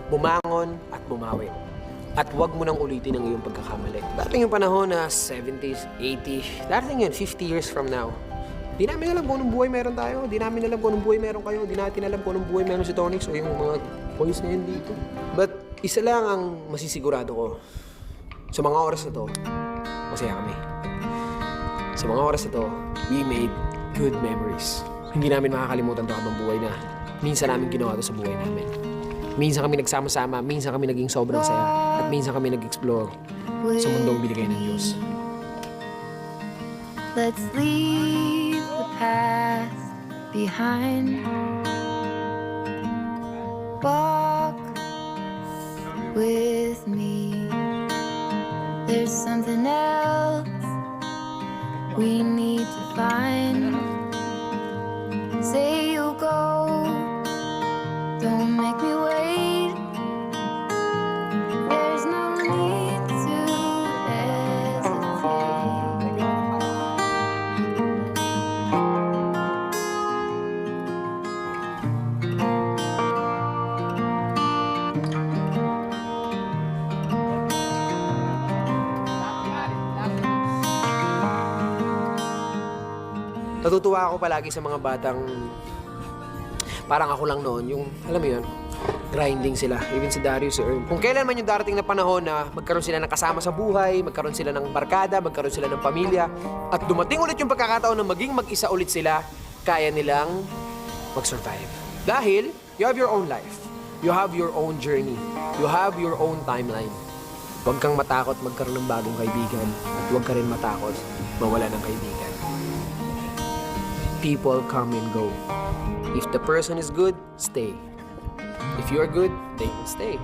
bumangon at bumawi. At huwag mo nang ulitin ang iyong pagkakamali. Dating yung panahon na 70s, 80s, dating yun, 50 years from now. Di namin alam kung anong buhay meron tayo. Di namin alam kung anong buhay meron kayo. Di natin alam kung anong buhay meron si Tonix o yung mga boys ngayon dito. But isa lang ang masisigurado ko. Sa mga oras na to, masaya kami. Sa mga oras na to, we made good memories. Hindi namin makakalimutan to habang buhay na minsan namin ginawa to sa buhay namin. Minsan kami nagsama-sama, minsan kami naging sobrang saya, at minsan kami nag-explore sa mundong binigay ng Diyos. Let's leave the past behind. Walk with me. There's something else we need to find. Say you'll go, don't make me wait. There's no need to hesitate. Natutuwa ako palagi sa mga batang parang ako lang noon, yung, alam mo yun, grinding sila. Even si Darius, si Earl. Kung kailan man yung darating na panahon na magkaroon sila ng kasama sa buhay, magkaroon sila ng barkada, magkaroon sila ng pamilya, at dumating ulit yung pagkakataon na maging mag-isa ulit sila, kaya nilang mag-survive. Dahil, you have your own life. You have your own journey. You have your own timeline. Huwag kang matakot magkaroon ng bagong kaibigan, at huwag ka rin matakot mawala ng kaibigan. People come and go. If the person is good, stay. If you're good, they will stay.